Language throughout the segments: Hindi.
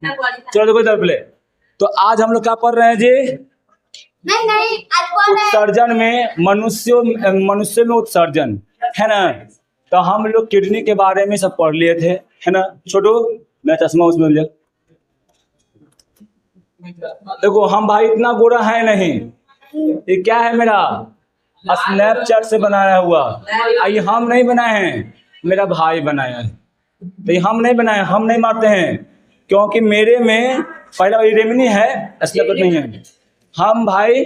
चलो देखो इधर प्ले। तो आज हम लोग क्या पढ़ रहे हैं जी? नहीं आज उत्सर्जन में मनुष्य में उत्सर्जन है ना। तो हम लोग किडनी के बारे में सब पढ़ लिए थे, है ना। छोटू मैं चश्मा उसमें ले। देखो हम भाई इतना गोरा है नहीं, ये क्या है मेरा स्नैपचैट से बनाया हुआ। ये हम नहीं बनाए हैं, मेरा भाई बनाया है। तो ये हम नहीं बनाए, हम नहीं मारते हैं, क्योंकि मेरे में पहला रेमनी है, असलियत नहीं है। हम भाई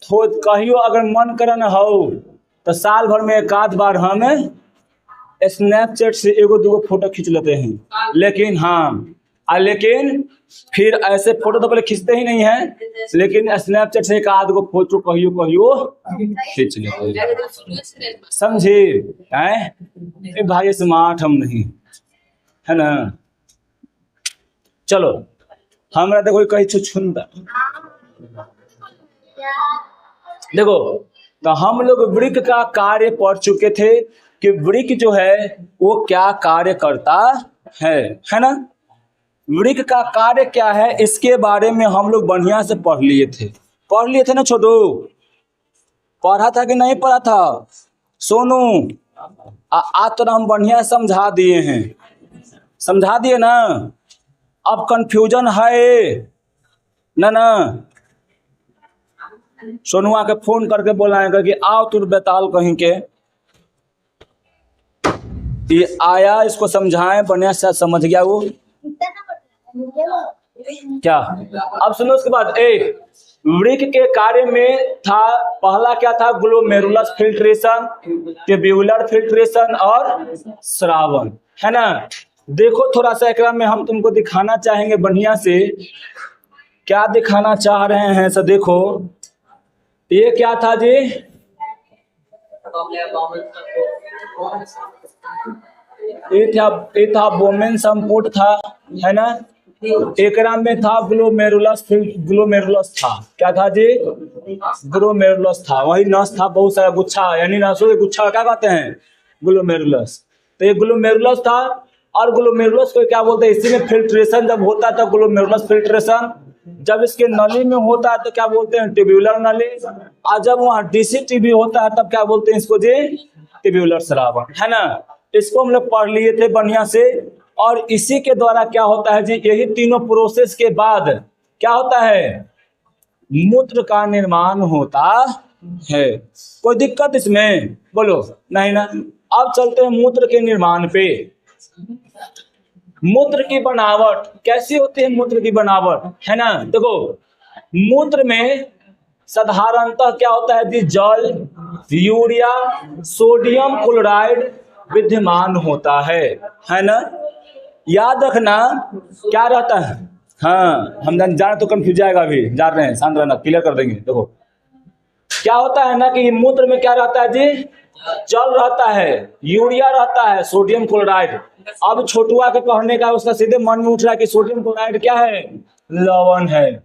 कहियो अगर मन करन हो तो साल भर में एक आध बार हम स्नैपचैट से एगो दूगो फोटो खींच लेते हैं। लेकिन हाँ लेकिन फिर ऐसे फोटो तो पहले खींचते ही नहीं है, लेकिन स्नैपचैट से एक आध गो फोटो कहियो खींच लेते हैं, समझे? हैं भाई स्मार्ट हम नहीं है ना। चलो हमरा देखो कहीं छुछुंदा देखो। तो हम लोग वृक्क का कार्य पढ़ चुके थे कि वृक्क जो है वो क्या कार्य करता है ना। वृक्क का कार्य क्या है इसके बारे में हम लोग बढ़िया से पढ़ लिए थे ना छोटू। पढ़ा था कि नहीं पढ़ा था सोनू? आज तो हम बढ़िया समझा दिए हैं, समझा दिए ना। अब कंफ्यूजन है ना। सोनुआ के फोन करके बोलाएगा कि आओ तुर बेताल कहीं के, ये आया, इसको समझाएं बढ़िया से, समझ गया वो क्या। अब सुनो उसके बाद वृक्क के कार्य में था, पहला क्या था? ग्लोमेरुलस फिल्ट्रेशन, ट्यूब्यूलर फिल्ट्रेशन और श्रावण, है ना। देखो थोड़ा सा एकरा में हम तुमको दिखाना चाहेंगे बढ़िया से, क्या दिखाना चाह रहे हैं सब देखो। ये क्या था जी? ये था बोमेन संपुट था, है ना। एकरा में था ग्लोमेरुलस था। क्या था जी? ग्लोमेरुलस था, वही नस था, बहुत सारा गुच्छा, यानी नसों के गुच्छा क्या कहते हैं? ग्लोमेरुलस। तो ये ग्लोमेरुलस था, और ग्लोमेरुलस को क्या बोलते हैं? इसी में फिल्ट्रेशन जब होता है तो ग्लोमेरुलस फिल्ट्रेशन, जब इसके नली में होता है तो क्या बोलते हैं? ट्यूब्यूलर नली। और जब वहाँ डीसीटीबी होता है तब क्या बोलते हैं इसको जी? ट्यूब्यूलर श्रावण, है ना। इसको हम लोग पढ़ लिए थे बढ़िया से। और इसी के द्वारा क्या होता है जी? यही तीनों प्रोसेस के बाद क्या होता है? मूत्र का निर्माण होता है। कोई दिक्कत इसमें? बोलो नहीं ना। अब चलते हैं मूत्र के निर्माण पे। मूत्र की बनावट कैसी होती है? मूत्र की बनावट, है ना। देखो मूत्र में साधारणतः क्या होता है जी? जल, यूरिया, सोडियम क्लोराइड विद्यमान होता है ना। याद रखना क्या रहता है। हाँ हम जान तो कंफ्यूज जाएगा, अभी जा रहे हैं, शांत रहना, क्लियर कर देंगे। देखो क्या होता है ना कि मूत्र में क्या रहता है जी? जल रहता है, यूरिया रहता है, सोडियम क्लोराइड। अब छोटुआ के पढ़ने का उसका सीधे मन में उठ रहा है कि सोडियम क्लोराइड क्या है? लवण है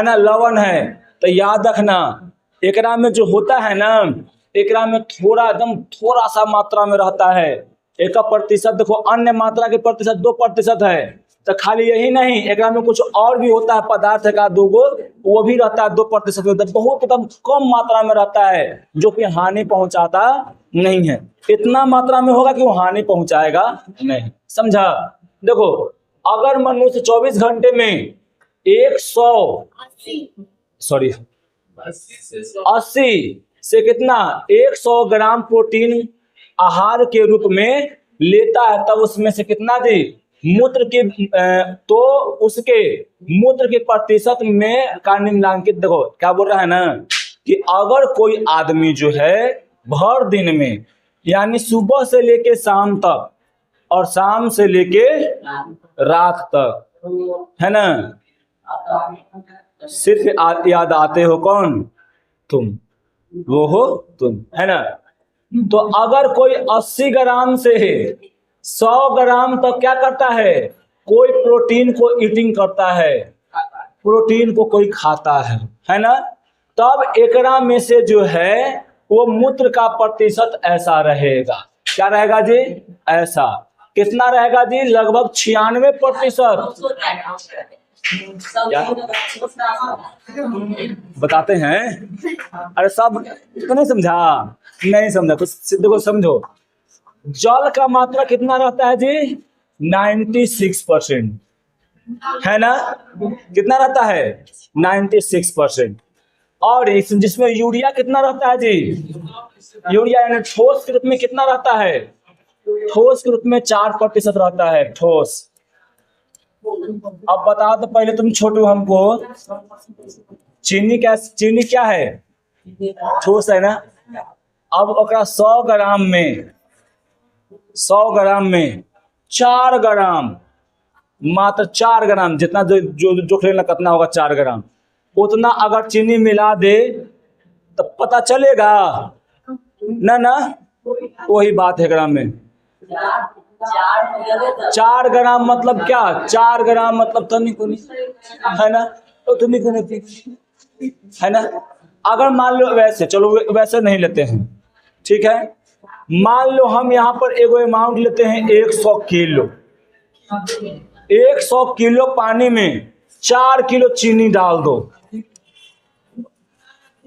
ना, लवण है। तो याद रखना एकरा में जो होता है ना, एकरा में एकदम थोड़ा सा मात्रा में रहता है, 1%। देखो अन्य मात्रा के प्रतिशत 2% है। तो खाली यही नहीं, एकरा में कुछ और भी होता है पदार्थ का 2 गो, वो भी रहता है 2%। बहुत एकदम कम मात्रा में रहता है, जो कि हानि पहुंचाता नहीं है। इतना मात्रा में होगा कि वो हानि पहुंचाएगा नहीं, समझा। देखो अगर मनुष्य 24 घंटे में 80 से कितना 100 ग्राम प्रोटीन आहार के रूप में लेता है, तब उसमें से कितना दी मूत्र की तो उसके मूत्र के प्रतिशत में का निम्नलिखित। देखो क्या बोल रहा है ना कि अगर कोई आदमी जो है भर दिन में, यानी सुबह से लेके शाम तक और शाम से लेके रात तक, है ना, सिर्फ याद आते हो कौन? तुम, वो हो तुम, है ना। तो अगर कोई 80 ग्राम से 100 ग्राम तक क्या करता है? कोई प्रोटीन को ईटिंग करता है, प्रोटीन को कोई खाता है ना। तब एकरा में से जो है वो मूत्र का प्रतिशत ऐसा रहेगा। क्या रहेगा जी? ऐसा। कितना रहेगा जी? लगभग 96%। बताते हैं। अरे सब तो नहीं समझा? नहीं समझा तो देखो समझो। जल का मात्रा कितना रहता है जी? 96%, है ना? कितना रहता है? 96%। और इस जिसमें यूरिया कितना रहता है जी? यूरिया यानी ठोस के रूप में कितना रहता है? ठोस के रूप में 4% रहता है, ठोस। अब बताओ तो पहले तुम छोटू हमको, चीनी क्या है? ठोस है ना? अब ओकरा 100 ग्राम में 4 ग्राम, मात्र 4 ग्राम, जितना जो जोख लेना कितना होगा 4 ग्राम, उतना अगर चीनी मिला दे तो पता चलेगा ना? वही बात है ग्राम में। 4 ग्राम मतलब क्या? 4 ग्राम मतलब तनी कुनी, है ना? तो तनी कुनी, है ना? अगर मान लो वैसे, चलो वैसे नहीं लेते हैं, ठीक है? मान लो हम यहाँ पर एगो अमाउंट लेते हैं 100 किलो। 100 किलो पानी में 4 किलो चीनी डाल दो,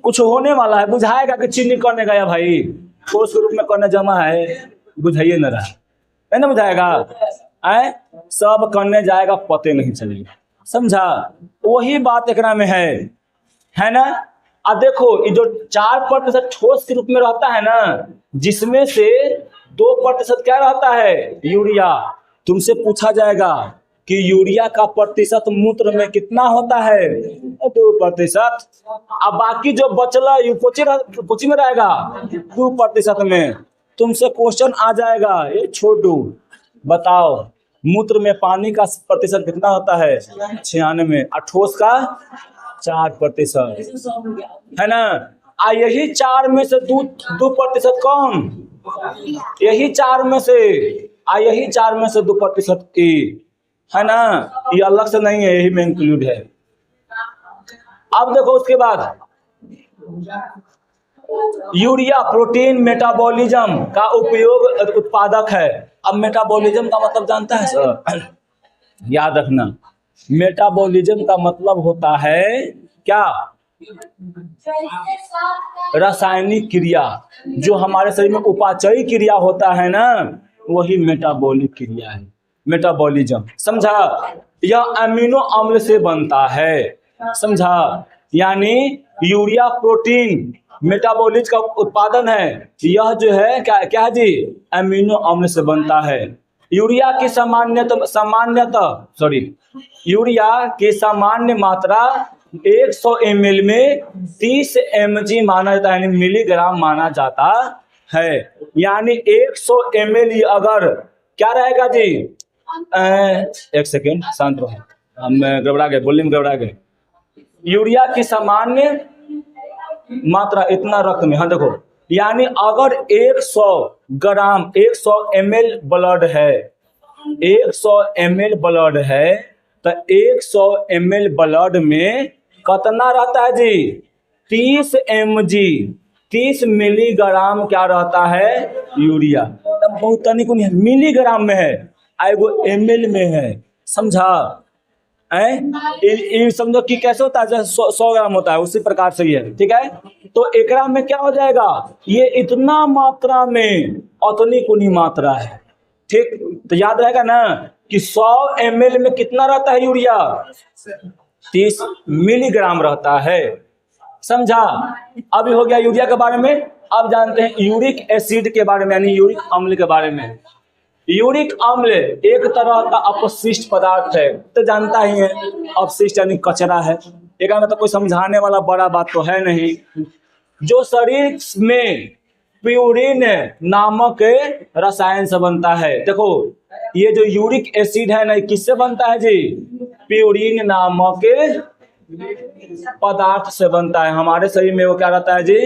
कुछ होने वाला है? बुझाएगा कि चीनी करने गया भाई? ठोस के रूप में करने जमा है, बुझाइए न रहा है ना? बुझाएगा सब करने जाएगा, पते नहीं चलेगा। समझा? वही बात एकरा में है ना? अब देखो ये जो 4% ठोस के रूप में रहता है ना, जिसमें से 2% क्या रहता है? यूरिया। तुमसे पूछा जाएगा कि यूरिया का प्रतिशत मूत्र में कितना होता है? 2%। अब बाकी जो बचला कोची में रहेगा? 2% में। तुमसे क्वेश्चन आ जाएगा, ये छोटू बताओ मूत्र में पानी का प्रतिशत कितना होता है? 96, और ठोस का 4%, है ना? यही 4 में से 2% कौन? यही 4 में से 2% की, है ना? ये अलग से नहीं है, यही में इंक्लूड है। अब देखो उसके बाद यूरिया प्रोटीन मेटाबॉलिज्म का उपयोग उत्पादक है। अब मेटाबॉलिज्म का मतलब जानता है सर? याद रखना, मेटाबॉलिज्म का मतलब होता है क्या? रासायनिक क्रिया। जो हमारे शरीर में उपाचयी क्रिया होता है ना, वही मेटाबॉलिक क्रिया है, मेटाबॉलिज्म। समझा? यह अमीनो अम्ल से बनता है। समझा? यानी यूरिया प्रोटीन मेटाबॉलिज्म का उत्पादन है। यह जो है क्या है जी? अमीनो अम्ल से बनता है। यूरिया की यूरिया की सामान्य मात्रा 100 ml में 30 mg माना जाता है, यानी मिलीग्राम माना जाता है। यानी 100 ml अगर क्या रहेगा जी? एक सेकेंड शांत रहो, हम गड़बड़ा गए, बोलने में गड़बड़ा गए। यूरिया की सामान्य मात्रा इतना रक्त में, हाँ देखो, यानी अगर 100 ग्राम 100 ml ब्लड है, 100 ml ब्लड है, तो 100 ml ब्लड में कितना रहता है जी? 30 mg, 30 मिलीग्राम क्या रहता है? यूरिया। तब बहुत तनिक मिलीग्राम में है, एगो ml में है। समझा? समझो कि कैसे होता है, जैसे 100 ग्राम होता है, उसी प्रकार से ही है। ठीक है? तो एकरा में क्या हो जाएगा? ये इतना मात्रा में उतनी कुनी मात्रा है। ठीक? तो याद रहेगा ना कि 100 ml में कितना रहता है यूरिया? 30 मिलीग्राम रहता है। समझा? अभी हो गया यूरिया के बारे में। अब जानते हैं यूरिक एसिड के बारे में, यानी यूरिक अम्ल के बारे में। यूरिक अम्ल एक तरह का अपशिष्ट पदार्थ है, तो जानता ही है, अपशिष्ट यानी कचरा है। एक में तो कोई समझाने वाला बड़ा बात तो है नहीं। जो शरीर में प्यूरिन नामक रसायन से बनता है। देखो ये जो यूरिक एसिड है ना, किससे बनता है जी? प्यूरिन नामक पदार्थ से बनता है। हमारे शरीर में वो क्या रहता है जी?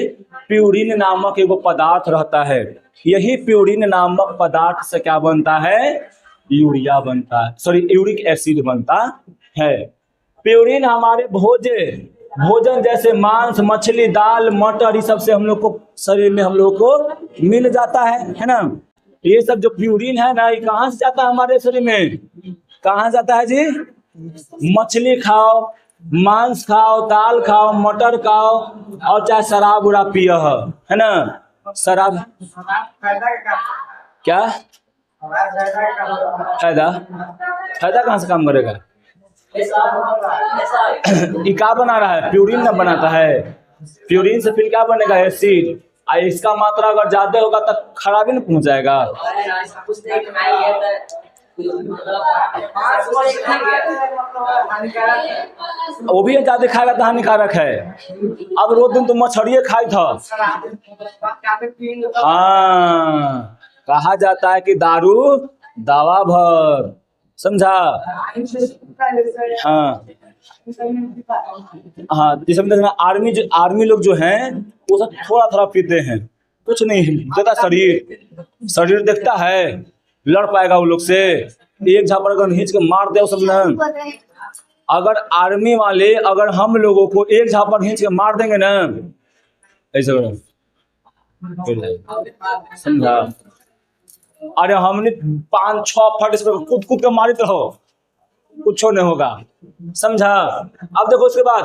प्यूरिन नामक एगो पदार्थ रहता है। यही प्यूरिन नामक पदार्थ से क्या बनता है? यूरिया बनता है, सॉरी यूरिक एसिड बनता है। प्यूरिन हमारे भोजन जैसे मांस, मछली, दाल, मटर, इस सब से हम लोग को शरीर में हम लोग को मिल जाता है ना? ये सब जो प्यूरिन है ना, ये कहाँ से जाता है हमारे शरीर में? कहाँ जाता है जी? मछली खाओ, मांस खाओ, दाल खाओ, मटर खाओ, और चाहे शराब उराब पियो है ना। शराब क्या फायदा? फायदा कहाँ से काम करेगा? ये क्या बना रहा है? प्यूरिन ना बनाता है। प्यूरिन से फिर क्या बनेगा? एसिड। इसका मात्रा अगर ज्यादा होगा तो खराबी नहीं पहुंच जाएगा। वो भी ज्यादा खाएगा तो हानिकारक है। अब रोज दिन तो मछलिए खाई था। हाँ, कहा जाता है कि दारू दवा भर, समझा? हाँ हाँ, जैसे आर्मी लोग जो हैं वो सब थोड़ा थोड़ा पीते हैं, कुछ नहीं देता। शरीर देखता है, लड़ पाएगा वो लोग से? एक झापड़ अगर खींच के मार दे सब न, अगर आर्मी वाले अगर हम लोगों को एक झापड़ खींच के मार देंगे ना, ऐसे समझा? अरे हमने 5-6 फट इस पर कूद के मारी तो हो, कुछ नहीं होगा, समझा? अब देखो उसके बाद,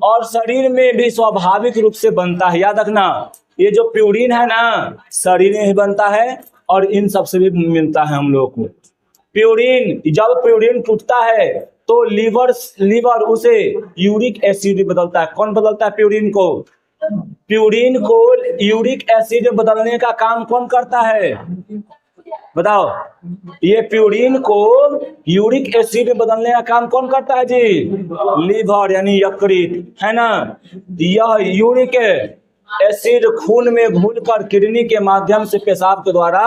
और शरीर में भी स्वाभाविक रूप से बनता है, याद रखना। ये जो प्यूरिन है ना, शरीर में ही बनता है और इन सब से भी मिलता है हम लोग को। प्यूरिन, जब प्यूरिन टूटता है तो लीवर उसे यूरिक एसिड में बदलता है। कौन बदलता है प्यूरिन को? प्यूरिन को यूरिक एसिड में बदलने का काम कौन करता है? बताओ। ये प्यूरिन को यूरिक एसिड में बदलने का काम कौन करता है जी? लीवर यानी यकृत, है ना। यह यूरिक एसिड खून में घुलकर किडनी के माध्यम से पेशाब के द्वारा,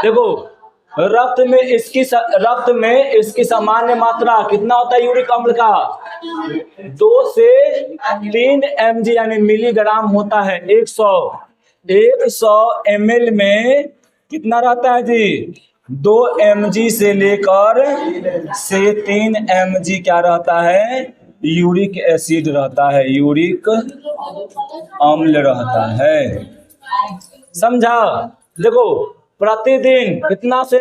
देखो रक्त में इसकी सामान्य मात्रा कितना होता है यूरिक अम्ल का? 2 से 3 mg यानी मिलीग्राम होता है। 100 ml में कितना रहता है जी? 2 mg से लेकर 3 mg क्या रहता है? यूरिक एसिड रहता है, यूरिक अम्ल रहता है, समझा? देखो प्रतिदिन कितना से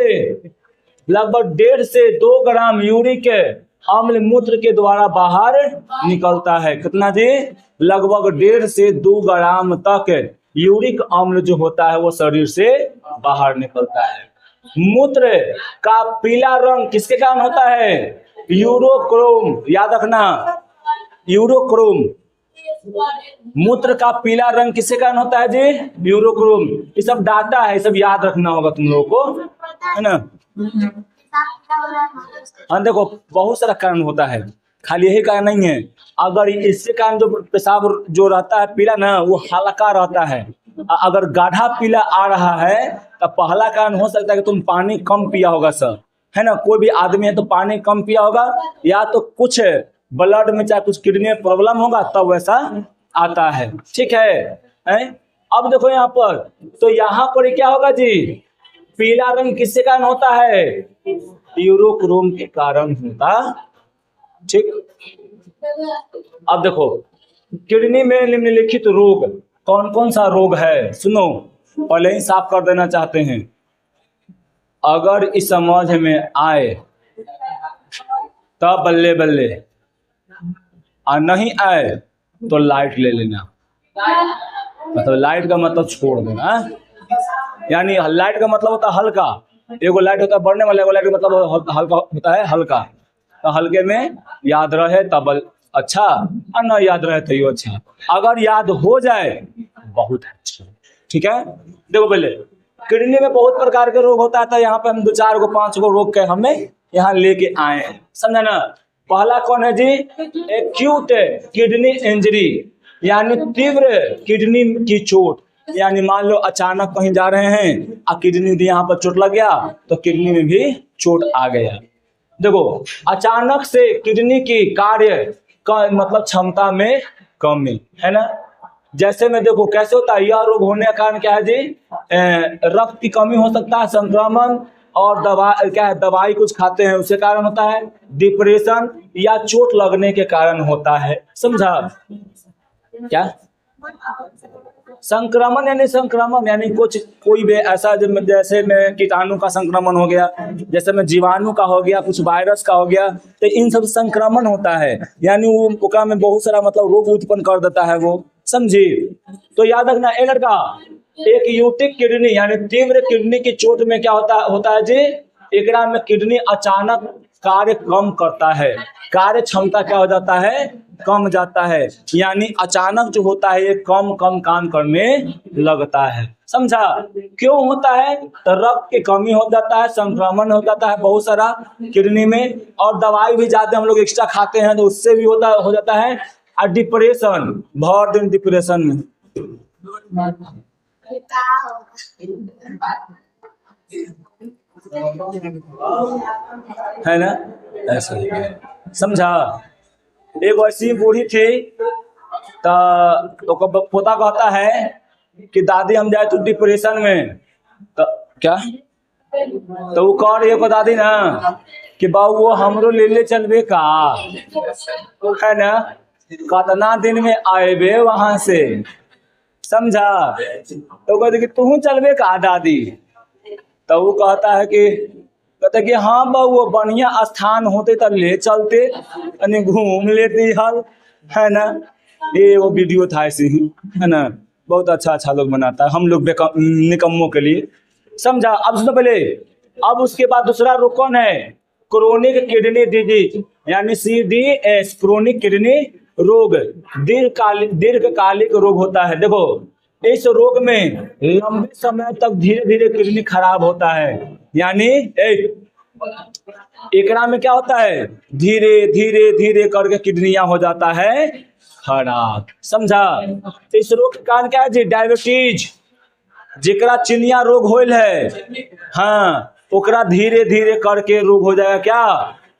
लगभग 1.5 से 2 ग्राम यूरिक अम्ल मूत्र के द्वारा बाहर निकलता है। कितना जी? लगभग 1.5 से 2 ग्राम तक यूरिक अम्ल जो होता है वो शरीर से बाहर निकलता है। मूत्र का पीला रंग किसके कारण होता है? यूरोक्रोम, याद रखना, यूरोक्रोम। मूत्र का पीला रंग किसके कारण होता है जी? यूरोक्रोम। ये सब डाटा है, ये सब याद रखना होगा तुम लोगों को, है ना। हाँ देखो बहुत सारा कारण होता है, खाली यही कारण नहीं है। अगर इससे कारण जो पेशाब जो रहता है पीला ना, वो हल्का रहता है। अगर गाढ़ा पीला आ रहा है तो पहला कारण हो सकता है कि तुम पानी कम पिया होगा सर, है ना। कोई भी आदमी है तो पानी कम पिया होगा, या तो कुछ ब्लड में चाहे कुछ किडनी में प्रॉब्लम होगा तब वैसा आता है, ठीक है? अब देखो यहाँ पर, तो यहाँ पर क्या होगा जी? पीला रंग किसके कारण होता है? यूरोक्रोम के कारण होता, ठीक। अब देखो किडनी में निम्नलिखित रोग कौन कौन सा रोग है? सुनो, पहले ही साफ कर देना चाहते हैं। अगर इस समझ में आए तब बल्ले बल्ले, और नहीं आए तो लाइट ले लेना। मतलब लाइट का मतलब छोड़ देना, यानी लाइट का मतलब होता है हल्का। एगो लाइट होता है बढ़ने वाला, एगो लाइट का मतलब हल्का होता है हल्का। तो हल्के में याद रहे तब अच्छा, और न याद रहे तो अच्छा। अगर याद हो जाए बहुत अच्छा, ठीक है। देखो पहले किडनी में बहुत प्रकार के रोग होता है, यहाँ पे हम 2-4 गो 5 गो रोग के हमें यहाँ लेके आए हैं, समझा ना। पहला कौन है जी? एक्यूट किडनी इंजरी, यानी तीव्र किडनी की चोट। यानी मान लो अचानक कहीं जा रहे हैं और किडनी यहाँ पर चोट लग गया तो किडनी में भी चोट आ गया। देखो अचानक से किडनी की कार्य का मतलब क्षमता में कमी, है ना। जैसे में देखो कैसे होता है, यह रोग होने का कारण क्या है जी? रक्त की कमी हो सकता है, संक्रमण, और दवाई कुछ खाते हैं उसके कारण होता है, डिप्रेशन या चोट लगने के कारण होता है, समझा क्या? संक्रमण यानी संक्रमण यानी कुछ कोई भी ऐसा जैसे में कीटाणु का संक्रमण हो गया, जैसे में जीवाणु का हो गया, कुछ वायरस का हो गया, तो इन सब संक्रमण होता है यानी वो ओकरा में बहुत सारा मतलब रोग उत्पन्न कर देता है वो, समझी। तो याद रखना ए लड़का, एक यूटिक किडनी यानी तीव्र किडनी की चोट में क्या होता है जी, एकरा में किडनी अचानक कार्य कम करता है, कार्य क्षमता क्या हो जाता है, कम जाता है, यानी अचानक जो होता है ये कम काम करने लगता है, समझा। क्यों होता है, तो रक्त की कमी हो जाता है, संक्रमण हो जाता है बहुत सारा किडनी में, और दवाई भी ज्यादा हम लोग एक्स्ट्रा खाते हैं तो उससे भी हो जाता है, और डिप्रेशन, भर दिन डिप्रेशन में है ना, ऐसा समझा। एक ऐसी बूढ़ी थी तो पोता कहता है कि दादी हम जाए तो डिप्रेशन में, तो क्या तो वो कह रही है दादी ना कि बाबू वो हमरो ले चलबे का, है ना, कितना दिन में आएबे वहां से, समझा। तो कहते कि तू चलबे का दादी, तो वो कहता है कि हाँ बाबू वो बढ़िया स्थान होते तो ले चलते, यानी घूम लेती हल, है ना। ये वो वीडियो था ऐसे ही, है ना, बहुत अच्छा लोग बनाता है, हम लोग निकम्मों के लिए, समझा। अब सुनो पहले, अब उसके बाद दूसरा रोग कौन है, क्रोनिक किडनी डिजीज यानी CDS, क्रोनिक किडनी रोग, दीर्घकालिक रोग होता है। देखो इस रोग में लंबे समय तक धीरे धीरे किडनी खराब होता है, यानी एकरा में क्या होता है, धीरे धीरे करके किडनियां हो जाता है खराब, समझा। इस रोग का कारण क्या है जी, डायबिटीज, जेकरा चिनिया रोग होल है, हाँ, ओकरा धीरे धीरे करके रोग हो जाएगा क्या,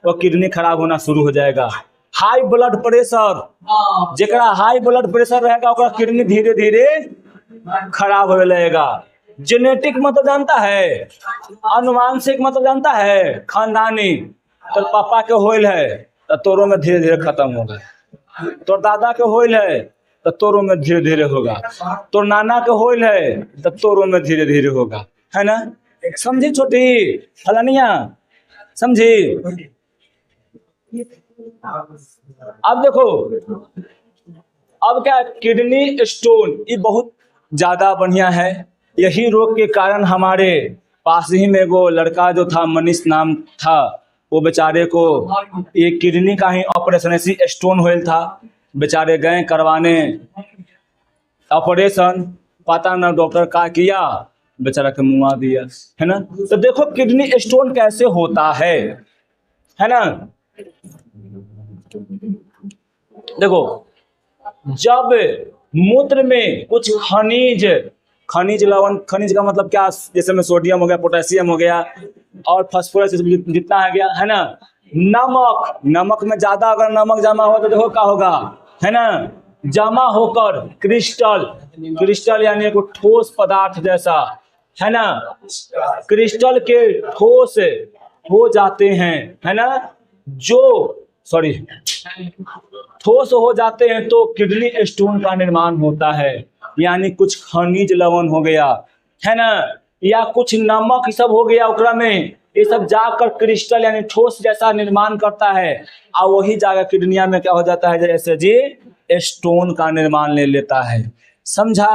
वो किडनी खराब होना शुरू हो जाएगा। हाई ब्लड प्रेशर, जेकरा हाई ब्लड प्रेशर रहेगा ओकरा किडनी धीरे धीरे खराब होने लगेगा। जेनेटिक मतलब जानता है, अनुवांशिक मतलब जानता है, खानदानी, तो पापा के होल है तो तोरो में धीरे धीरे खत्म होगा, तोर दादा के होल है तो तोरो में धीरे धीरे होगा, तोर नाना के होल है तो तोरो में धीरे धीरे होगा, है ना, समझी छोटी फलानिया, समझी। अब देखो, अब क्या, किडनी स्टोन ये बहुत ज्यादा बढ़िया है। यही रोग के कारण हमारे पास ही में वो लड़का जो था, मनीष नाम था, वो बेचारे को एक किडनी का ही ऑपरेशन, ऐसी स्टोन होल था, बेचारे गए करवाने ऑपरेशन, पता ना डॉक्टर का किया, बेचारा के मुआ दिया, है ना। तो देखो किडनी स्टोन कैसे होता है ना। देखो जब मूत्र में कुछ खनिज लवण, खनिज का मतलब क्या, जैसे में सोडियम हो गया, पोटेशियम हो गया और फास्फोरस जितना है गया, है ना। नमक में ज्यादा अगर नमक जमा हो तो देखो क्या होगा, है ना, जमा होकर क्रिस्टल यानी एक ठोस पदार्थ जैसा, है ना, क्रिस्टल के ठोस हो जाते हैं, है ना, ठोस हो जाते हैं तो किडनी स्टोन का निर्माण होता है, यानी कुछ खनिज लवण हो गया, है ना, या कुछ नमक सब हो गया ओकरा में, ये सब जाकर क्रिस्टल यानी ठोस जैसा निर्माण करता है, और वही जाकर किडनिया में क्या हो जाता है, जैसे जी स्टोन का निर्माण ले लेता है, समझा।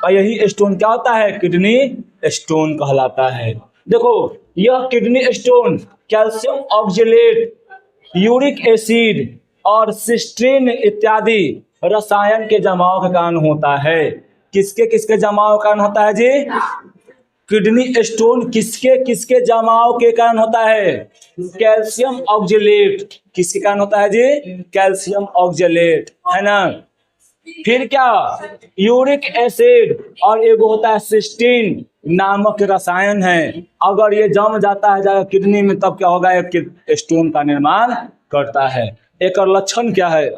और यही स्टोन क्या होता है, किडनी स्टोन कहलाता है। देखो यह kidney stone calcium oxalate, uric acid और सिस्टीन इत्यादि रसायन के जमाव के कारण होता है। किसके जमाव के कारण होता है जी, किडनी स्टोन किसके जमाव के कारण होता है, कैल्शियम ऑक्जेलेट, किसके कारण होता है जी, कैल्शियम ऑक्जेलेट, है ना। फिर क्या, यूरिक एसिड और एक होता है सिस्टीन नामक रसायन है, अगर ये जम जाता है किडनी में तब क्या होगा, एक स्टोन का निर्माण करता है। एक और लक्षण क्या है,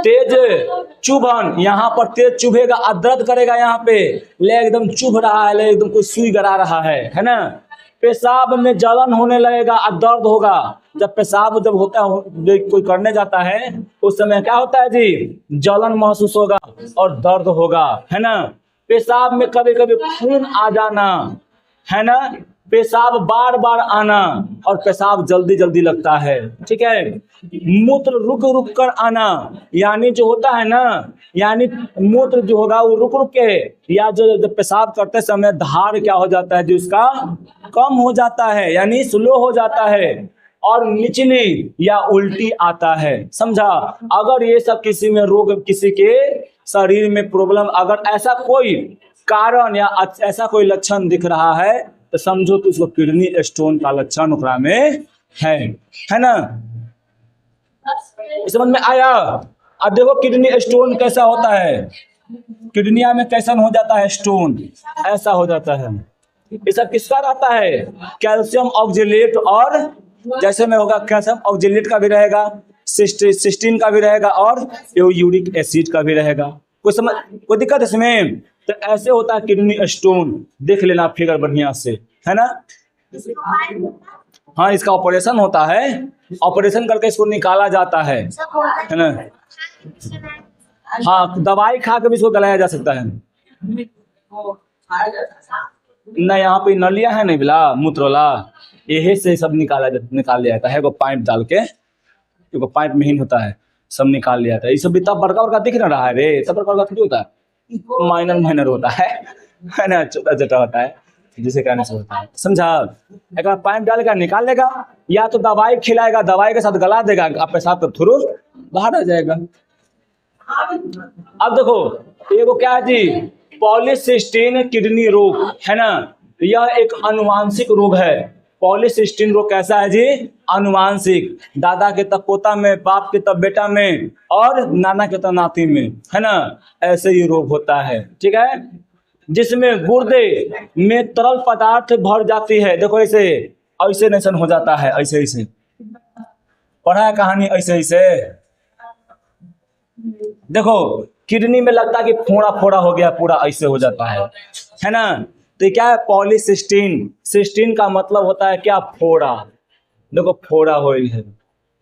तेज चुभन, यहाँ पर तेज चुभेगा, दर्द करेगा यहाँ पे, ले एकदम चुभ रहा है, ले एकदम कोई सुई गरा रहा है ना, पेशाब में जलन होने लगेगा और दर्द होगा। जब पेशाब जब होता है कोई करने जाता है उस समय क्या होता है जी, जलन महसूस होगा और दर्द होगा, है ना। पेशाब में कभी कभी खून आ जाना, है ना, पेशाब बार बार आना और पेशाब जल्दी जल्दी लगता है, ठीक है। मूत्र रुक रुक कर आना, यानी जो होता है ना, यानी मूत्र जो होगा वो रुक रुक के, या जो पेशाब करते समय धार क्या हो जाता है, जो उसका कम हो जाता है, यानी स्लो हो जाता है, और निचली या उल्टी आता है, समझा। अगर ये सब किसी में रोग, किसी के शरीर में प्रॉब्लम, अगर ऐसा कोई कारण या ऐसा कोई लक्षण दिख रहा है तो समझो कि उसको किडनी स्टोन का लक्षण ओकरा में है ना। समझ में आया। अब देखो किडनी स्टोन कैसा होता है, किडनिया में कैसा हो जाता है स्टोन, ऐसा हो जाता है। ये सब किसका रहता है, कैल्शियम ऑक्जेलेट, और जैसे में होगा कैल्शियम ऑक्जेलेट का भी रहेगा, सिस्टीन का भी रहेगा, और यूरिक एसिड का भी रहेगा। कोई दिक्कत इसमें? तो ऐसे होता है किडनी स्टोन, देख लेना फिगर बढ़िया से, है ना। हाँ, इसका ऑपरेशन होता है, ऑपरेशन करके इसको निकाला जाता है ना। हाँ, दवाई खा के भी इसको गलाया जा सकता है। ना यहाँ पे नलिया है नहीं बिला मूत्र वाला, यही से सब निकाल लिया जाता है। वो पाइप डाल के, क्योंकि पाइप में ही होता है, सब निकाल लिया जाता है। ये सब भी तब बड़का बड़का दिख ना रहा है रे, सब बड़का बड़का थोड़ी होता है, माइनर होता है ना, छोटा छोटा होता है, जिसे कहने से होता है, समझा। एक बार पाइप डाल कर निकाल लेगा, या तो दवाई खिलाएगा, दवाई के साथ गला देगा, आप पेशाब का थ्रू बाहर आ जाएगा। अब देखो ये वो क्या है जी, पॉलीसिस्टीन किडनी रोग, है ना। यह एक अनुवांशिक रोग है। पॉलीसिस्टीन रोग कैसा है जी, अनुवांशिक, दादा के तब पोता में, बाप के तब बेटा में, और नाना के तब नाती में, है ना। ऐसे ही रोग होता है, ठीक है, जिसमें गुर्दे में तरल पदार्थ भर जाती है। देखो ऐसे ऐसे नेशन हो जाता है, ऐसे ऐसे पढ़ा है कहानी, ऐसे ऐसे देखो किडनी में लगता है कि फोड़ा फोड़ा हो गया, पूरा ऐसे हो जाता है ना। तो ये क्या है, पॉलीसिस्टीन। सिस्टीन का मतलब होता है क्या, फोड़ा। देखो फोड़ा हो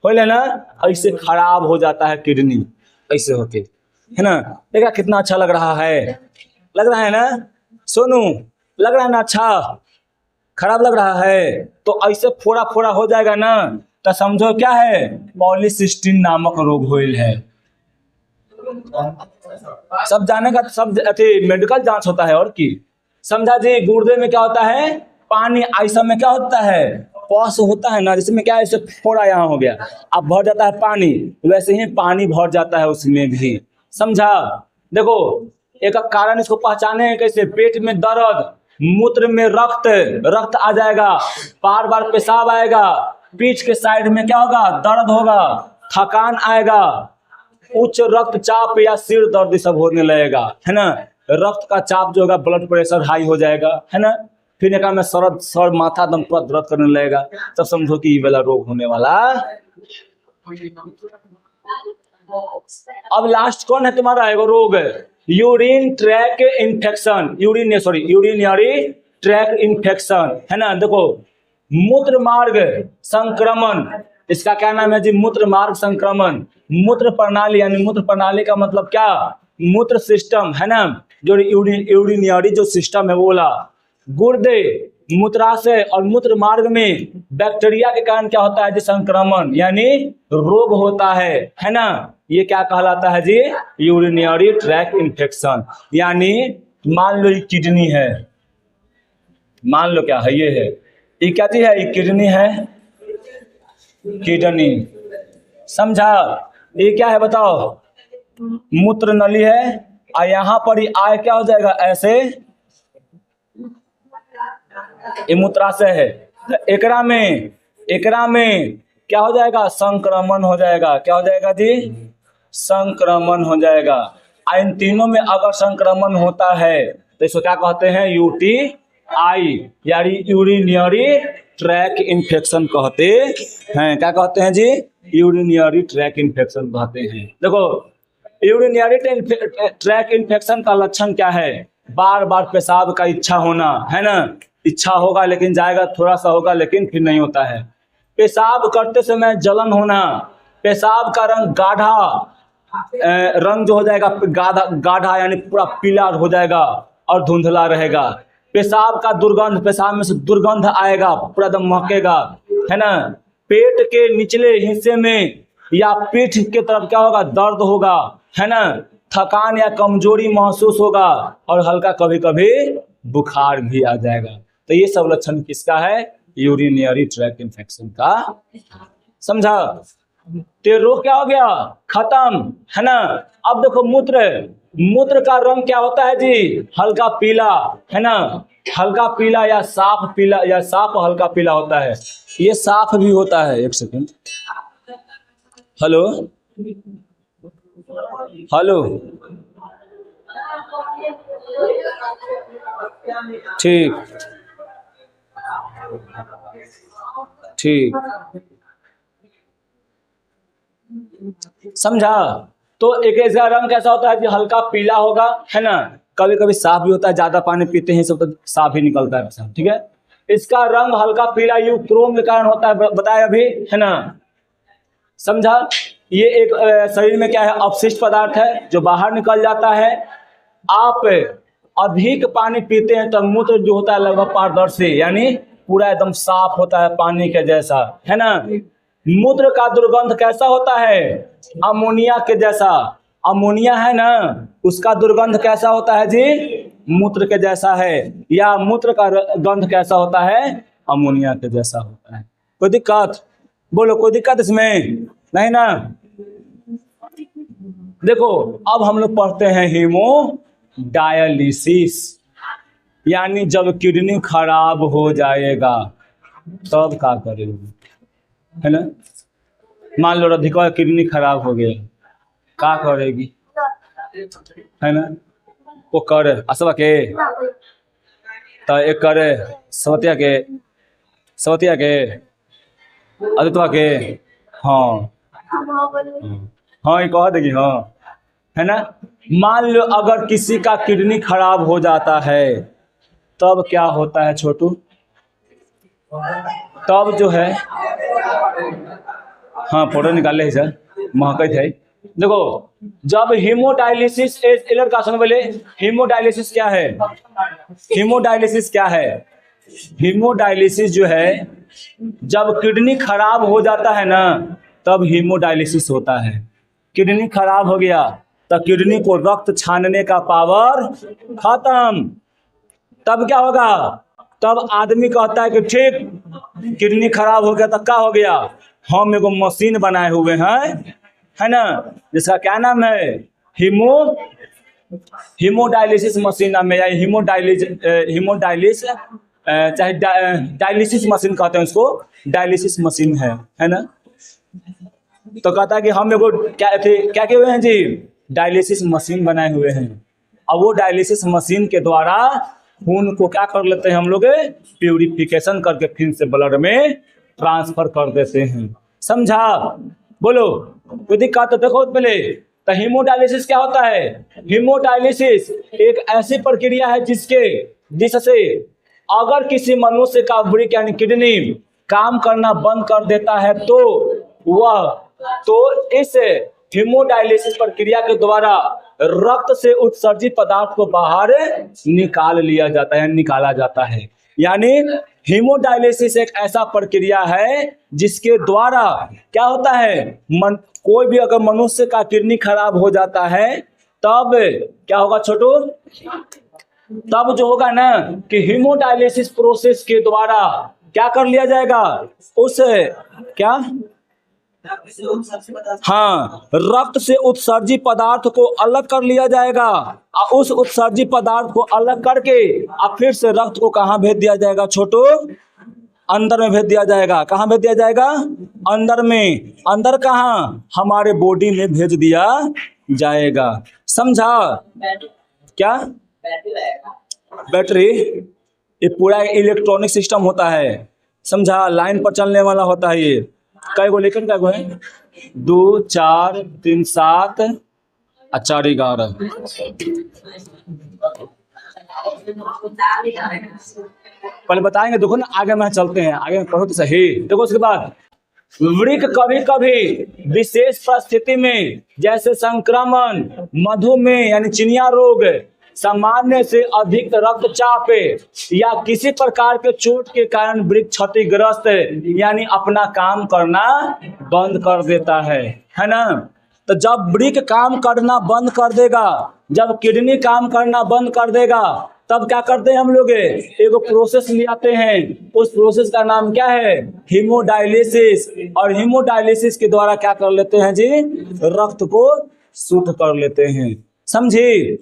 ना, ऐसे खराब हो जाता है किडनी, ऐसे होके, है ना। देखा कितना अच्छा लग रहा है, लग रहा है ना सोनू, लग रहा है ना, अच्छा खराब लग रहा है। तो ऐसे फोड़ा फोड़ा हो जाएगा ना, तो समझो क्या है, पॉलीसिस्टीन नामक रोग होइल है। सब जाने का, सब मेडिकल जांच होता है और की, समझा जी। गुर्दे में क्या होता है, पानी, ऐसा में क्या होता है, पॉस होता है ना, जिसमें क्या है, इसे फोड़ा यहाँ हो गया, अब भर जाता है पानी, वैसे ही पानी भर जाता है उसमें भी, समझा। देखो एक कारण इसको पहचाने कैसे, पेट में दर्द, मूत्र में रक्त आ जाएगा, बार बार पेशाब आएगा, पीठ के साइड में क्या होगा, दर्द होगा, थकान आएगा, उच्च रक्तचाप या सिर दर्द सब होने लगेगा, है ना। रक्त का चाप जो होगा, ब्लड प्रेशर हाई हो जाएगा, है ना। फिर एक में सर माथा दम पूरा दर्द करने लगेगा, तब समझो कि ये वाला रोग होने वाला। अब लास्ट कौन है तुम्हारा, एगो रोग urine track infection, urinary track infection, है ना। देखो मूत्र मार्ग संक्रमण, इसका क्या नाम है जी, मूत्र मार्ग संक्रमण। मूत्र प्रणाली, यानी मूत्र प्रणाली का मतलब क्या, मूत्र सिस्टम, है ना। जो यूरिनरी जो सिस्टम है वो वाला, गुर्दे, मूत्राशय और मूत्र मार्ग में बैक्टीरिया के कारण क्या होता है जी, संक्रमण, यानी रोग होता है ना। ये क्या कहलाता है जी, यूरिनरी ट्रैक इन्फेक्शन। यानी मान लो ये किडनी है, मान लो क्या है, ये है, ये क्या चीज है, ये किडनी है, किडनी, समझा। ये क्या है बताओ, मूत्र नली है, और यहाँ पर ये आय क्या हो जाएगा, ऐसे ये मूत्राशय है, तो एकरा में क्या हो जाएगा, संक्रमण हो जाएगा। क्या हो जाएगा जी, संक्रमण हो जाएगा। इन तीनों में अगर संक्रमण होता है तो इसको क्या कहते हैं, यूटीआई, यानी यूरिनरी ट्रैक इन्फेक्शन कहते हैं। क्या कहते हैं जी, यूरिनरी ट्रैक इन्फेक्शन कहते हैं। देखो यूरिनरी ट्रैक इन्फेक्शन का लक्षण क्या है, बार बार पेशाब का इच्छा होना, है ना। इच्छा होगा लेकिन जाएगा, थोड़ा सा होगा लेकिन फिर नहीं होता है। पेशाब करते समय जलन होना, पेशाब का रंग गाढ़ा रंग जो हो जाएगा गाढ़ा गाढ़ा यानी पूरा पीला हो जाएगा और धुंधला रहेगा। पेशाब का दुर्गंध, पेशाब में से दुर्गंध आएगा, पूरा एकदम महकेगा, है ना। पेट के निचले हिस्से में या पीठ के तरफ क्या होगा, दर्द होगा, है ना। थकान या कमजोरी महसूस होगा और हल्का कभी कभी बुखार भी आ जाएगा। तो ये सब लक्षण किसका है, यूरिनरी ट्रैक्ट इन्फेक्शन का। समझा। तो रोग क्या हो गया, खत्म, है ना। अब देखो मूत्र, मूत्र का रंग क्या होता है जी, हल्का पीला, है ना। हल्का पीला या साफ पीला, या साफ हल्का पीला होता है। ये साफ भी होता है। एक सेकंड, हेलो हेलो, ठीक ठीक, समझा। तो एक ऐसा रंग कैसा होता है कि हल्का पीला होगा, है ना। कभी कभी साफ भी होता है, ज्यादा पानी पीते हैं सब तो साफ ही निकलता है, ठीक है। इसका रंग हल्का पीला यूक्रोम के कारण होता है, बताया अभी, है ना। समझा। ये एक शरीर में क्या है, अपशिष्ट पदार्थ है जो बाहर निकल जाता है। आप अधिक पानी पीते हैं तो मूत्र जो होता है लगभग पारदर्शी, यानी पूरा एकदम साफ होता है पानी के जैसा, है ना। मूत्र का दुर्गंध कैसा होता है, अमोनिया के जैसा। अमोनिया है ना, उसका दुर्गंध कैसा होता है जी, मूत्र के जैसा है। या मूत्र का गंध कैसा होता है, अमोनिया के जैसा होता है। कोई दिक्कत, बोलो कोई दिक्कत इसमें नहीं ना। देखो अब हम लोग पढ़ते हैं हीमोडायलिसिस, यानी जब किडनी खराब हो जाएगा तब क्या करेंगे, है ना। मान लो राधिका किडनी खराब हो गया, क्या करेगी, है ना। वो करे असवा के, तो एक करे सवतिया के, सवतिया के, आदित्य के, हाँ हाँ ये कह देगी, हाँ, है ना। मान लो अगर किसी का किडनी खराब हो जाता है तब क्या होता है छोटू, तब जो है, हाँ फोटो निकाल ले सर, महकत है। देखो जब हीमोडायलिसिस, लड़का सुन बोले हीमोडायलिसिस क्या है, हीमोडायलिसिस क्या है। हीमोडायलिसिस जो है, जब किडनी खराब हो जाता है ना तब हीमोडायलिसिस होता है। किडनी खराब हो गया तो किडनी को रक्त छानने का पावर खत्म। तब क्या होगा, तब आदमी कहता है कि ठीक किडनी खराब हो गया तो क्या हो गया, हम एगो मशीन बनाए हुए हैं, है ना, जिसका क्या नाम है, हीमोडायलिसिस मशीन नाम है, या हीमोडायलिस चाहे डायलिसिस मशीन कहते हैं उसको, डायलिसिस मशीन है ना। तो कहता है कि हम एगो क्या किए हुए हैं जी, डायलिसिस मशीन बनाए हुए हैं। अब वो डायलिसिस मशीन के द्वारा खून को क्या कर लेते हैं हम लोग, प्यूरिफिकेशन करके फिर से ब्लड में ट्रांसफर कर देते हैं। समझा, बोलो कोई दिक्कत। तो देखो पहले तो हीमोडायलिसिस क्या होता है। हीमोडायलिसिस एक ऐसी प्रक्रिया है जिससे अगर किसी मनुष्य का वृक्क यानी किडनी काम करना बंद कर देता है तो इस हीमोडायलिसिस प्रक्रिया के द्वारा रक्त से उत्सर्जित पदार्थ को बाहर निकाल लिया जाता है, निकाला जाता है। यानी हीमोडायलिसिस एक ऐसा प्रक्रिया है जिसके द्वारा क्या होता है, कोई भी अगर मनुष्य का किडनी खराब हो जाता है तब क्या होगा छोटू, तब जो होगा ना कि हीमोडायलिसिस प्रोसेस के द्वारा क्या कर लिया जाएगा, उस क्या, हाँ, रक्त से उत्सर्जित पदार्थ को अलग कर लिया जाएगा और उस उत्सर्जित पदार्थ को अलग करके अब फिर से रक्त को कहाँ भेज दिया जाएगा छोटू, अंदर में भेज दिया जाएगा। कहाँ भेज दिया जाएगा, अंदर में। अंदर कहाँ, हमारे बॉडी में भेज दिया जाएगा। समझा क्या, बैटरी ये पूरा इलेक्ट्रॉनिक सिस्टम होता है, समझा, लाइन पर चलने वाला होता है। ये कई गो लेकिन कई गो है, 2 4 3 7 4 11, पहले बताएंगे, देखो ना आगे में चलते हैं, आगे में पढ़ो तो सही। देखो उसके बाद वृक्क कभी कभी विशेष परिस्थिति में जैसे संक्रमण, मधुमेह यानी चिनिया रोग, सामान्य से अधिक रक्तचाप या किसी प्रकार के चोट के कारण वृक्क क्षतिग्रस्त यानी अपना काम करना बंद कर देता है ना। तो जब वृक्क काम करना बंद कर देगा, जब किडनी काम करना बंद कर देगा, तब क्या करते हैं हम लोग, एक प्रोसेस ले आते हैं। उस प्रोसेस का नाम क्या है, हीमोडायलिसिस। और हीमोडायलिसिस के द्वारा क्या कर लेते हैं जी, रक्त को शुद्ध कर लेते हैं। समझे।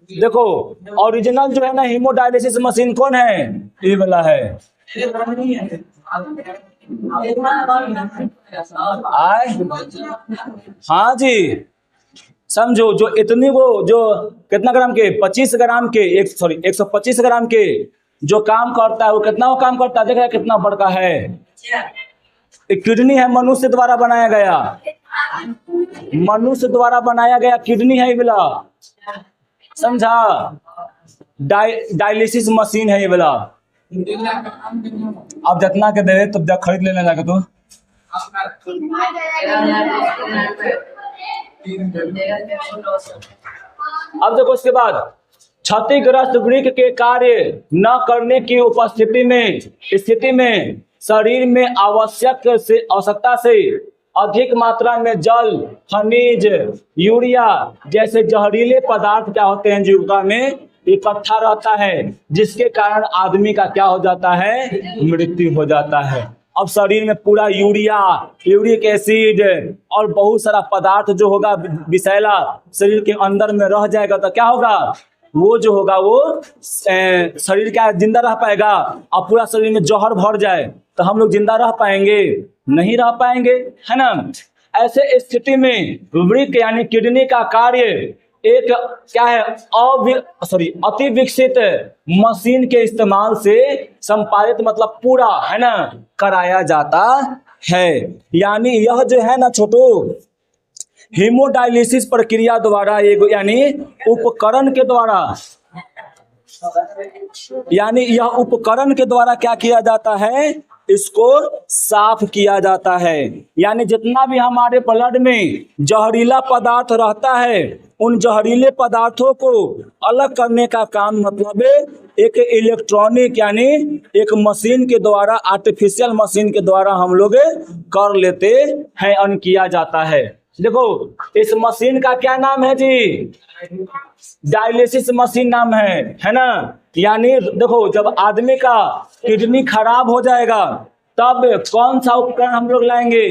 देखो ओरिजिनल जो है ना हीमोडायलिसिस मशीन कौन है, ये वाला है। आए हाँ जी, समझो जो इतनी वो जो कितना ग्राम के 25 ग्राम के 125 ग्राम के जो काम करता है, वो कितना वो काम करता है, देख रहे हैं कितना बड़का है। एक किडनी है, मनुष्य द्वारा बनाया गया, मनुष्य द्वारा बनाया गया किडनी है ये वाला, समझा। डायलिसिस मशीन है ये वाला। अब जितना के दे तब जब खरीद लेने जाके तो अब देखो उसके बाद क्षतिग्रस्त वृक्क के कार्य न करने की स्थिति में शरीर में आवश्यकता से अधिक मात्रा में जल, खनिज, यूरिया जैसे जहरीले पदार्थ क्या होते हैं जीविका में इकट्ठा रहता है, जिसके कारण आदमी का क्या हो जाता है, मृत्यु हो जाता है। अब शरीर में पूरा यूरिया, यूरिक एसिड और बहुत सारा पदार्थ जो होगा विषैला शरीर के अंदर में रह जाएगा, तो क्या होगा, वो जो होगा वो शरीर क्या जिंदा रह पाएगा। अब पूरा शरीर में जहर भर जाए तो हम लोग जिंदा रह पाएंगे, नहीं रह पाएंगे, है ना। ऐसे स्थिति में वृक्क यानी किडनी का कार्य एक क्या है, अति विकसित मशीन के इस्तेमाल से संपादित मतलब पूरा, है ना, कराया जाता है। यानी यह जो है ना छोटो, हीमोडायलिसिस प्रक्रिया द्वारा एक यानी उपकरण के द्वारा, यानी यह उपकरण के द्वारा क्या किया जाता है, इसको साफ किया जाता है। यानी जितना भी हमारे ब्लड में जहरीला पदार्थ रहता है, उन जहरीले पदार्थों को अलग करने का काम मतलब एक इलेक्ट्रॉनिक यानी एक मशीन के द्वारा, आर्टिफिशियल मशीन के द्वारा हम लोग कर लेते हैं, अन किया जाता है। देखो इस मशीन का क्या नाम है जी, डायलिसिस मशीन नाम है ना। यानी देखो जब आदमी का किडनी खराब हो जाएगा तब कौन सा उपकरण हम लोग लाएंगे,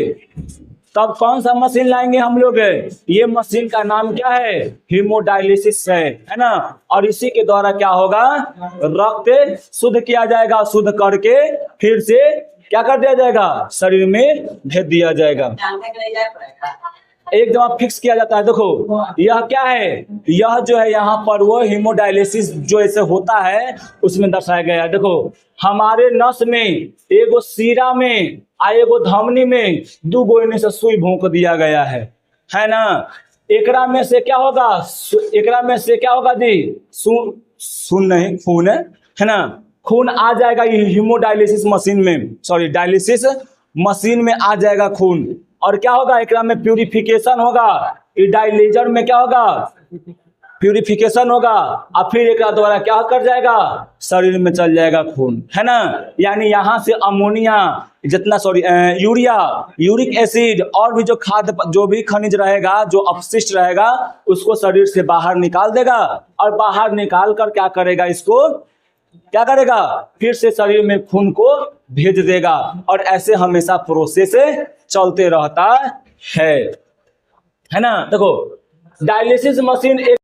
तब कौन सा मशीन लाएंगे हम लोग, ये मशीन का नाम क्या है, हीमोडायलिसिस है ना। और इसी के द्वारा क्या होगा, रक्त शुद्ध किया जाएगा, शुद्ध करके फिर से क्या कर दिया जाएगा, शरीर में भेज दिया जाएगा, एक जगह फिक्स किया जाता है। देखो यह क्या है, यह जो है यहाँ पर वो हीमोडायलिसिस जो ऐसे होता है उसमें दर्शाया गया है। देखो हमारे नस में एगो सीरा में एगो धमनी में 2 गोइने से सुई भोंक दिया गया है ना। एकरा में से क्या होगा, एकरा में से क्या होगा जी, खून है ना, खून आ जाएगा हीमोडायलिसिस मशीन में, डायलिसिस मशीन में आ जाएगा खून। और क्या होगा, एकरा में प्यूरिफिकेशन होगा, डायलिजर में क्या होगा, प्यूरिफिकेशन होगा, और फिर एक द्वारा क्या कर जाएगा, शरीर में चल जाएगा खून, है ना। यानी यहाँ से अमोनिया जितना यूरिया, यूरिक एसिड और भी जो खाद्य जो भी खनिज रहेगा, जो अपशिष्ट रहेगा, उसको शरीर से बाहर निकाल देगा, और बाहर निकाल कर क्या करेगा, इसको क्या करेगा, फिर से शरीर में खून को भेज देगा। और ऐसे हमेशा प्रोसेस चलते रहता है ना। देखो डायलिसिस मशीन एक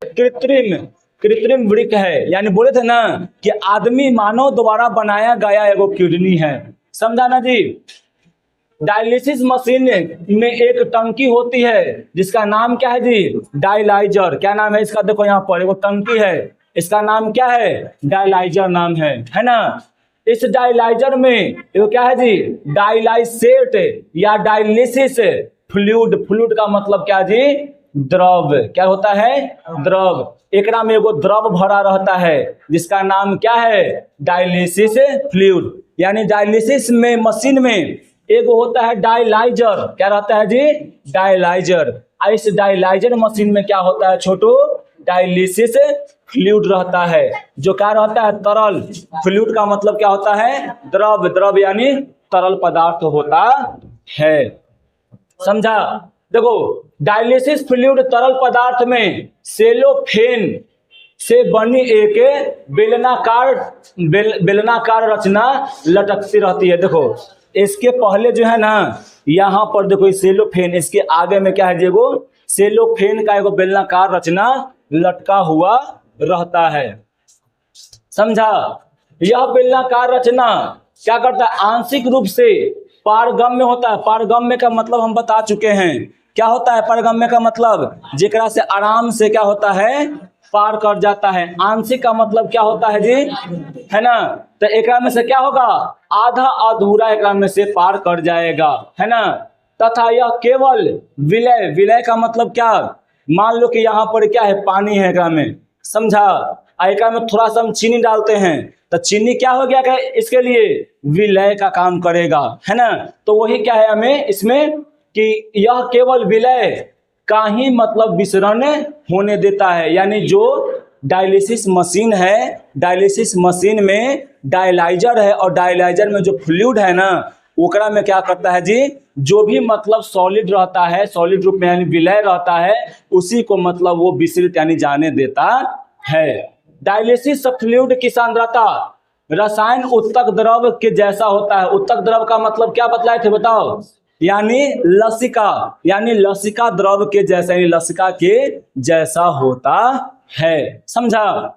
कृत्रिम वृक्क है, यानी बोले थे ना कि आदमी मानव द्वारा बनाया गया एगो किडनी है, समझा ना जी। डायलिसिस मशीन में एक टंकी होती है जिसका नाम क्या है जी, डायलाइजर। क्या नाम है इसका, देखो यहाँ पर एगो टंकी है, इसका नाम क्या है, डायलाइजर नाम है ना। इस डायलाइजर में ये क्या है जी, डायलाइसेट या डायलिसिस फ्लूइड का मतलब क्या जी, द्रव। क्या होता है, द्रव। एकरा में एगो द्रव भरा रहता है जिसका नाम क्या है, डायलिसिस फ्लूइड। यानी डायलिसिस में मशीन में एगो होता है डायलाइजर, क्या रहता है जी, डायलाइजर। इस डायलाइजर मशीन में क्या होता है छोटू, डायलिसिस फ्लूइड रहता है, जो क्या रहता है, तरल। फ्लूइड का मतलब क्या होता है, द्रव, द्रव यानी तरल पदार्थ होता है, समझा। देखो डायलिसिस फ्लूइड तरल पदार्थ में सेलोफेन से बनी एक बेलनाकार रचना लटकती रहती है। देखो इसके पहले जो है ना, यहाँ पर देखो सेलोफेन, इसके आगे में क्या है जेगो, सेलोफेन का एगो बेलनाकार रचना लटका हुआ रहता है, समझा। यह बेलनाकार रचना क्या करता है, आंशिक रूप से पारगम्य होता है। पारगम्य का मतलब हम बता चुके हैं, क्या होता है पारगम्य का मतलब, जेकरा से आराम से क्या होता है, पार कर जाता है। आंशिक का मतलब क्या होता है जी, है ना। तो एक में से क्या होगा, आधा अधूरा एक में से पार कर जाएगा, है ना। तथा यह केवल विलय, विलय का मतलब क्या, मान लो कि यहाँ पर क्या है, पानी है एक में, समझा। एक में थोड़ा सा हम चीनी डालते हैं तो चीनी क्या हो गया, इसके लिए विलय का काम करेगा, है ना। तो वही क्या है हमें इसमें कि यह केवल विलय का ही मतलब विसरण होने देता है। यानी जो डायलिसिस मशीन है, डायलिसिस मशीन में डायलाइजर है और डायलाइजर में जो फ्लूइड है ना, ओकरा में क्या करता है जी, जो भी मतलब सॉलिड रहता है, सॉलिड रूप में यानी विलय रहता है, उसी को मतलब वो विसरित यानी जाने देता है। डायलिसिस फ्लूइड की सांद्रता रसायन उत्तक द्रव के जैसा होता है। उत्तक द्रव का मतलब क्या बतलाए थे बताओ, यानी लसिका, यानी लसिका द्रव के जैसा, यानी लसिका के जैसा होता है, समझा।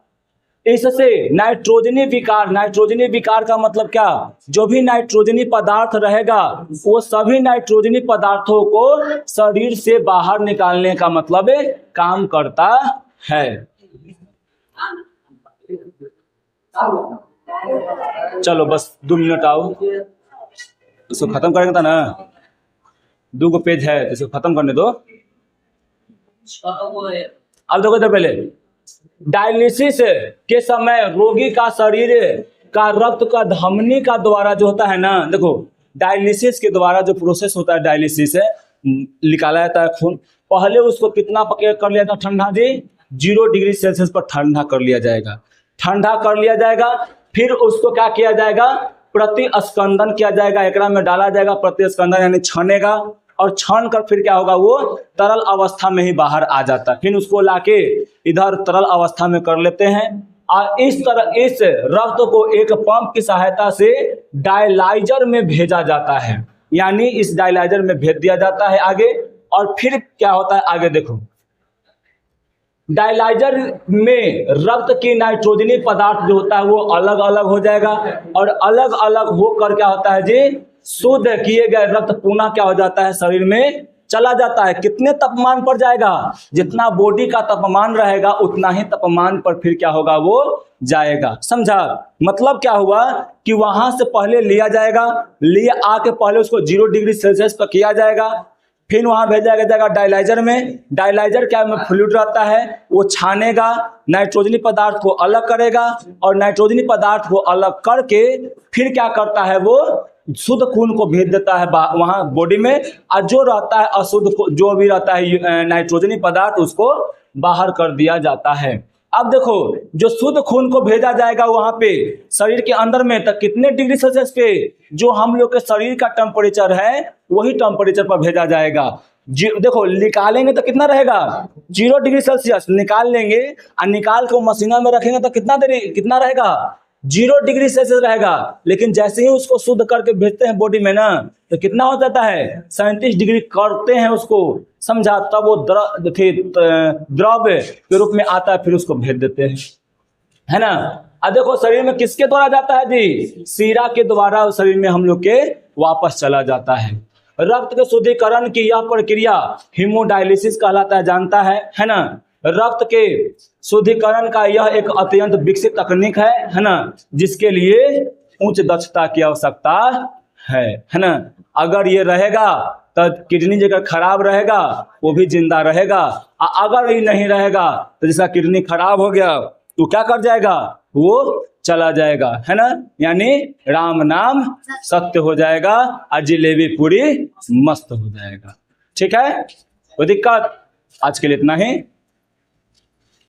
इससे नाइट्रोजनी विकार, नाइट्रोजनी विकार का मतलब क्या, जो भी नाइट्रोजनी पदार्थ रहेगा वो सभी नाइट्रोजनी पदार्थों को शरीर से बाहर निकालने का मतलब काम करता है। चलो बस 2 मिनट आओ, इसको खत्म करेंगे था ना, 2 पेज है तो इसको खत्म करने दो। अब देखो तो पहले डायलिसिस के समय रोगी का शरीर का रक्त का धमनी का द्वारा जो होता है ना, देखो डायलिसिस के द्वारा जो प्रोसेस होता है, डायलिसिस है निकाला जाता है खून, पहले उसको कितना पके कर लिया था, ठंडा जी, 0 डिग्री सेल्सियस पर ठंडा कर लिया जाएगा, ठंडा कर लिया जाएगा। फिर उसको क्या किया जाएगा, प्रतिस्कंदन किया जाएगा, एकरा में डाला जाएगा प्रतिस्कंदन यानी छानेगा, और छान कर फिर क्या होगा, वो तरल अवस्था में ही बाहर आ जाता है। फिर उसको लाके इधर तरल अवस्था में कर लेते हैं, और इस तरह इस रक्त को एक पंप की सहायता से डायलाइजर में भेजा जाता है, यानी इस डायलाइजर में भेज दिया जाता है आगे। और फिर क्या होता है आगे देखो, डायलाइजर में रक्त की नाइट्रोजनी पदार्थ जो होता है वो अलग अलग हो जाएगा, और अलग अलग होकर क्या होता है जी, शुद्ध किए गए रक्त पुनः क्या हो जाता है, शरीर में चला जाता है। कितने तापमान पर जाएगा, जितना बॉडी का तापमान रहेगा उतना ही तापमान पर फिर क्या होगा, वो जाएगा, समझा। मतलब क्या हुआ कि वहां से पहले लिया जाएगा, लिए आके पहले उसको 0 डिग्री सेल्सियस पर किया जाएगा, फिर वहां भेजा जाएगा डायलाइजर में। डायलाइजर क्या में फ्लूइड रहता है, वो छानेगा, नाइट्रोजनी पदार्थ को अलग करेगा, और नाइट्रोजनी पदार्थ को अलग करके फिर क्या करता है, वो शुद्ध खून को भेज देता है वहां बॉडी में, और जो रहता है अशुद्ध जो भी रहता है नाइट्रोजनी पदार्थ उसको बाहर कर दिया जाता है। अब देखो जो शुद्ध खून को भेजा जाएगा वहां पे शरीर के अंदर में, तक कितने डिग्री सेल्सियस पे, जो हम लोग के शरीर का टेम्परेचर है वही टेम्परेचर पर भेजा जाएगा। देखो निकालेंगे तो कितना रहेगा, 0 डिग्री सेल्सियस निकाल लेंगे, और निकाल के मशीन में रखेंगे तो कितना रहेगा, 0 डिग्री सेल्सियस रहेगा। लेकिन जैसे ही उसको शुद्ध करके भेजते हैं बॉडी में ना, तो कितना हो जाता है, 37 डिग्री करते हैं उसको, समझा। तब वो द्रव के रूप में आता है, फिर उसको भेज देते हैं, है ना। अब देखो शरीर में किसके द्वारा जाता है जी, सीरा के द्वारा शरीर में हम लोग के वापस चला जाता है। रक्त के शुद्धिकरण की यह प्रक्रिया हीमोडायलिसिस कहलाता है, जानता है ना। रक्त के शुद्धिकरण का यह एक अत्यंत विकसित तकनीक है ना, जिसके लिए उच्च दक्षता की आवश्यकता है ना। अगर ये रहेगा तो किडनी जगह खराब रहेगा वो भी जिंदा रहेगा, अगर ये नहीं रहेगा तो जिसका किडनी खराब हो गया तो क्या कर जाएगा, वो चला जाएगा, है ना। यानी राम नाम सत्य हो जाएगा और जिलेबी पूरी मस्त हो जाएगा। ठीक है, कोई दिक्कत? आज के लिए इतना ही।